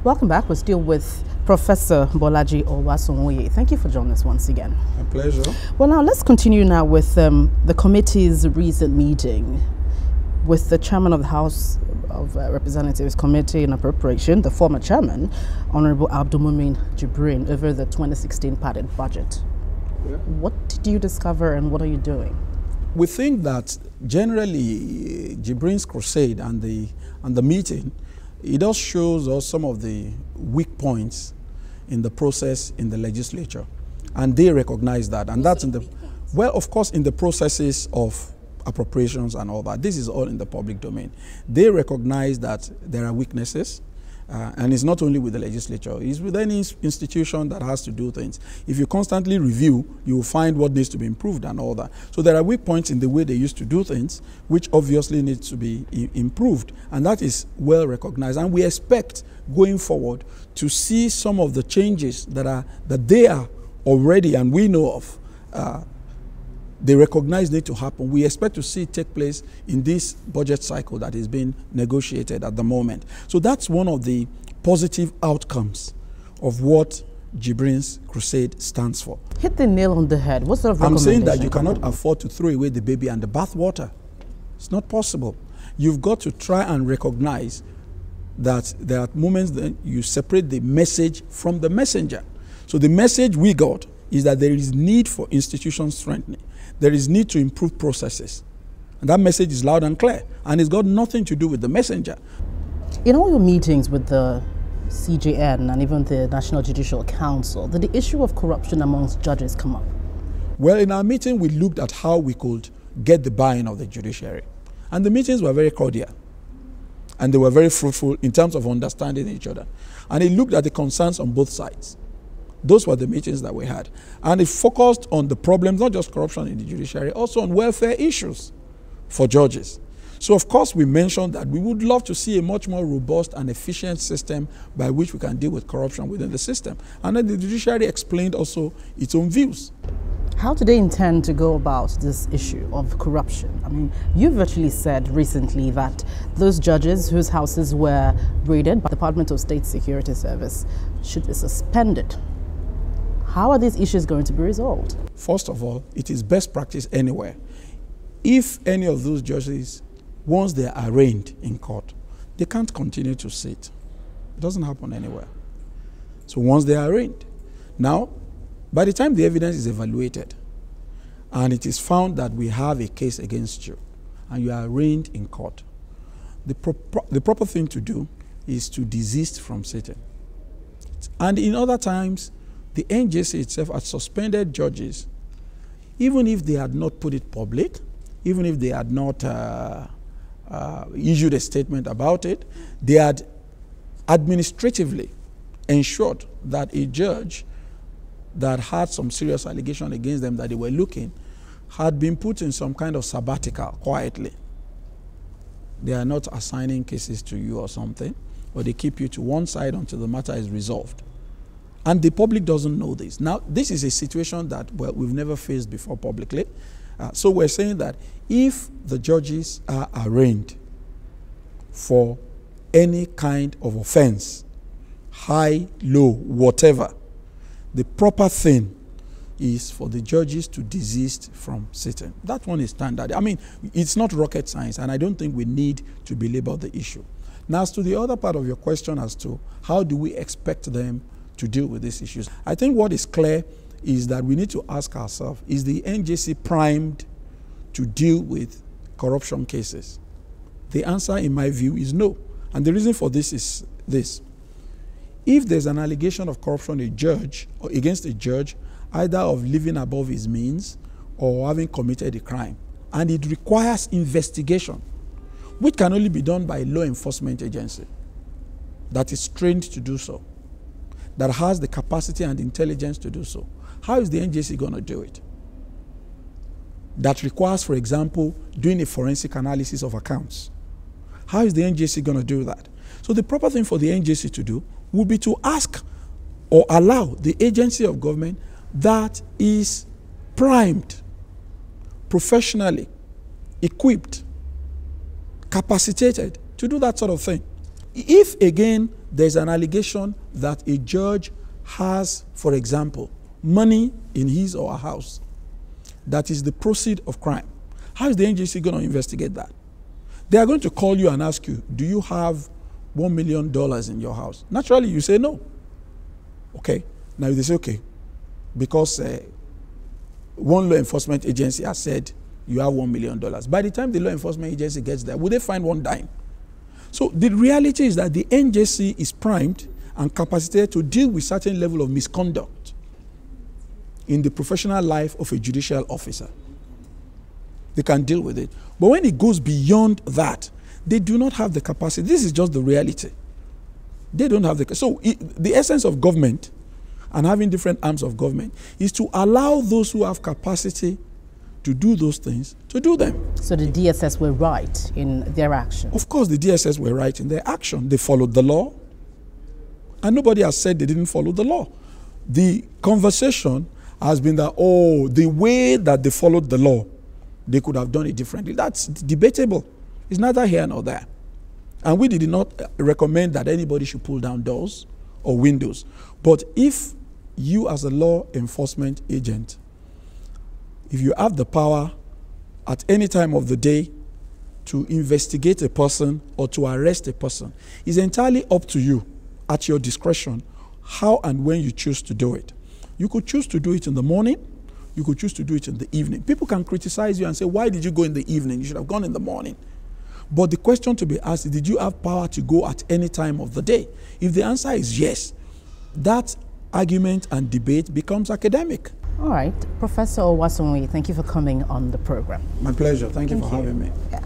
Welcome back. We're still with Professor Bolaji Owasonwoye. Thank you for joining us once again. A pleasure. Well, now let's continue now with the committee's recent meeting with the chairman of the House of Representatives Committee on Appropriation, the former chairman, Honorable Abdulmumin Jibrin, over the 2016 padded budget. Yeah. What did you discover and what are you doing? We think that generally Jibrin's crusade and the meeting, it does shows us some of the weak points in the process in the legislature, and they recognize that, and that's in the, well, of course, in the processes of appropriations and all that. This is all in the public domain. They recognize that there are weaknesses, and it's not only with the legislature, it's with any institution that has to do things. If you constantly review, you will find what needs to be improved and all that. So there are weak points in the way they used to do things, which obviously needs to be improved, and that is well recognized. And we expect going forward to see some of the changes that they are already, and we know of, they recognize need to happen. We expect to see it take place in this budget cycle that is being negotiated at the moment. So that's one of the positive outcomes of what Jibrin's crusade stands for. Hit the nail on the head. What sort of I'm recommendation? saying that you cannot afford to throw away the baby and the bathwater. It's not possible. You've got to try and recognize that there are moments that you separate the message from the messenger. So the message we got is that there is need for institution strengthening. There is need to improve processes. And that message is loud and clear. And it's got nothing to do with the messenger. In all your meetings with the CJN and even the National Judicial Council, did the issue of corruption amongst judges come up? Well, in our meeting, we looked at how we could get the buy-in of the judiciary. And the meetings were very cordial. And they were very fruitful in terms of understanding each other. And it looked at the concerns on both sides. Those were the meetings that we had. And it focused on the problems, not just corruption in the judiciary, also on welfare issues for judges. So, of course, we mentioned that we would love to see a much more robust and efficient system by which we can deal with corruption within the system. And then the judiciary explained also its own views. How do they intend to go about this issue of corruption? I mean, you've actually said recently that those judges whose houses were raided by the Department of State Security Service should be suspended. How are these issues going to be resolved? First of all, it is best practice anywhere. If any of those judges, once they are arraigned in court, they can't continue to sit. It doesn't happen anywhere. So once they are arraigned. Now, by the time the evidence is evaluated and it is found that we have a case against you and you are arraigned in court, the proper thing to do is to desist from sitting. And in other times, the NJC itself had suspended judges, even if they had not put it public, even if they had not issued a statement about it, they had administratively ensured that a judge that had some serious allegation against them that they were looking had been put in some kind of sabbatical quietly. They are not assigning cases to you or something, or they keep you to one side until the matter is resolved. And the public doesn't know this. Now, this is a situation that, well, we've never faced before publicly. So we're saying that if the judges are arraigned for any kind of offense, high, low, whatever, the proper thing is for the judges to desist from sitting. That one is standard. I mean, it's not rocket science, and I don't think we need to belabor the issue. Now, as to the other part of your question as to how do we expect them to deal with these issues, I think what is clear is that we need to ask ourselves, is the NJC primed to deal with corruption cases? The answer, in my view, is no. And the reason for this is this. If there's an allegation of corruption against a judge, either of living above his means or having committed a crime, and it requires investigation, which can only be done by a law enforcement agency that is trained to do so, that has the capacity and intelligence to do so, how is the NJC going to do it? That requires, for example, doing a forensic analysis of accounts. How is the NJC going to do that? So the proper thing for the NJC to do would be to ask or allow the agency of government that is primed, professionally equipped, capacitated to do that sort of thing. If, again, there's an allegation that a judge has, for example, money in his or her house that is the proceed of crime, how is the NJC going to investigate that? They are going to call you and ask you, do you have $1 million in your house? Naturally, you say no. Okay. Now they say, okay, because one law enforcement agency has said you have $1 million. By the time the law enforcement agency gets there, will they find one dime? So the reality is that the NJC is primed and capacitated to deal with certain level of misconduct in the professional life of a judicial officer. They can deal with it. But when it goes beyond that, they do not have the capacity. This is just the reality. They don't have the... So the essence of government and having different arms of government is to allow those who have capacity to do those things, to do them. So the DSS were right in their action? Of course, the DSS were right in their action. They followed the law. And nobody has said they didn't follow the law. The conversation has been that, oh, the way that they followed the law, they could have done it differently. That's debatable. It's neither here nor there. And we did not recommend that anybody should pull down doors or windows. But if you as a law enforcement agent, if you have the power at any time of the day to investigate a person or to arrest a person, it's entirely up to you at your discretion how and when you choose to do it. You could choose to do it in the morning. You could choose to do it in the evening. People can criticize you and say, why did you go in the evening? You should have gone in the morning. But the question to be asked is, did you have power to go at any time of the day? If the answer is yes, that argument and debate becomes academic. All right. Professor Owasonwi, thank you for coming on the program. My pleasure. Thank you for having me. Yeah.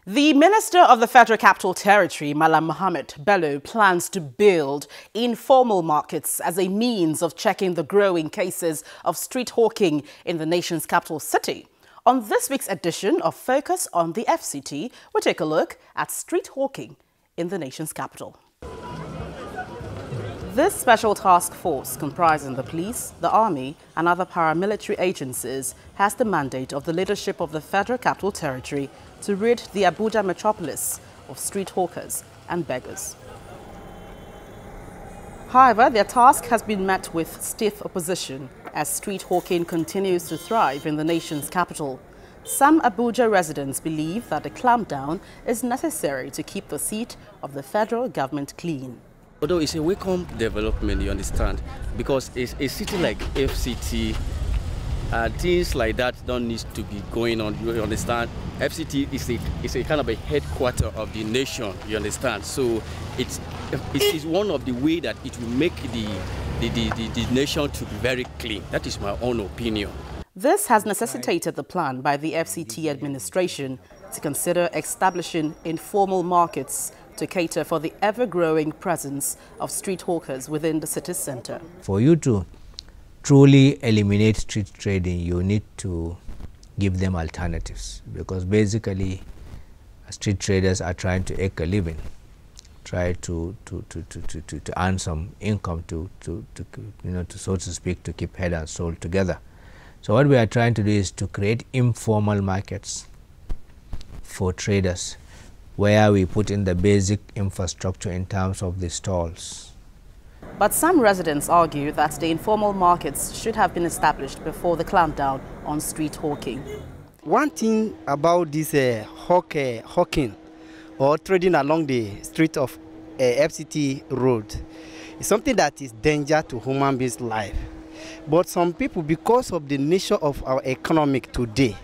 The Minister of the Federal Capital Territory, Malam Mohammed Bello, plans to build informal markets as a means of checking the growing cases of street hawking in the nation's capital city. On this week's edition of Focus on the FCT, we'll take a look at street hawking in the nation's capital. This special task force, comprising the police, the army and other paramilitary agencies, has the mandate of the leadership of the Federal Capital Territory to rid the Abuja metropolis of street hawkers and beggars. However, their task has been met with stiff opposition as street hawking continues to thrive in the nation's capital. Some Abuja residents believe that a clampdown is necessary to keep the seat of the federal government clean. Although it's a welcome development, you understand, because it's a city like FCT, things like that don't need to be going on, you understand. FCT is a kind of a headquarter of the nation, you understand. So it is one of the way that it will make the nation to be very clean. That is my own opinion. This has necessitated the plan by the FCT administration to consider establishing informal markets to cater for the ever-growing presence of street hawkers within the city center. For you to truly eliminate street trading, you need to give them alternatives, because basically street traders are trying to make a living, try to earn some income to so to speak, to keep head and soul together. So what we are trying to do is to create informal markets for traders, where we put in the basic infrastructure in terms of the stalls. But some residents argue that the informal markets should have been established before the clampdown on street hawking. One thing about this hawking or trading along the street of FCT road is something that is danger to human beings' life. But some people, because of the nature of our economic today,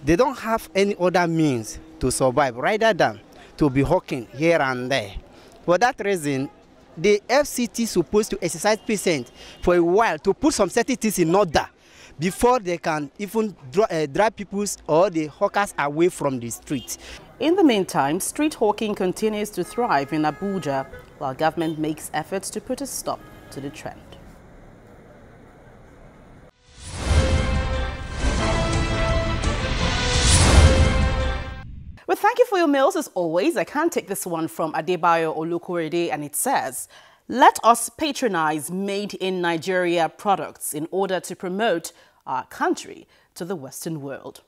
they don't have any other means to survive rather than to be hawking here and there. For that reason, the FCT is supposed to exercise patience for a while to put some certain things in order before they can even drive people or the hawkers away from the street. In the meantime, street hawking continues to thrive in Abuja while government makes efforts to put a stop to the trend. Well, thank you for your mails as always. I can take this one from Adebayo Olukorede, and it says, let us patronize made in Nigeria products in order to promote our country to the Western world.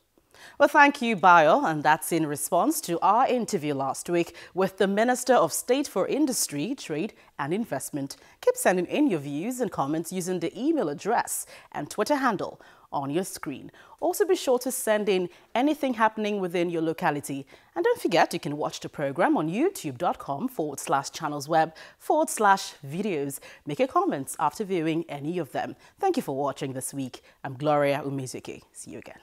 Well, thank you, Bayo, and that's in response to our interview last week with the Minister of State for Industry, Trade and Investment. Keep sending in your views and comments using the email address and Twitter handle on your screen. Also be sure to send in anything happening within your locality. And don't forget, you can watch the program on youtube.com/channelsweb/videos. Make your comments after viewing any of them. Thank you for watching this week. I'm Gloria Umezuki. See you again.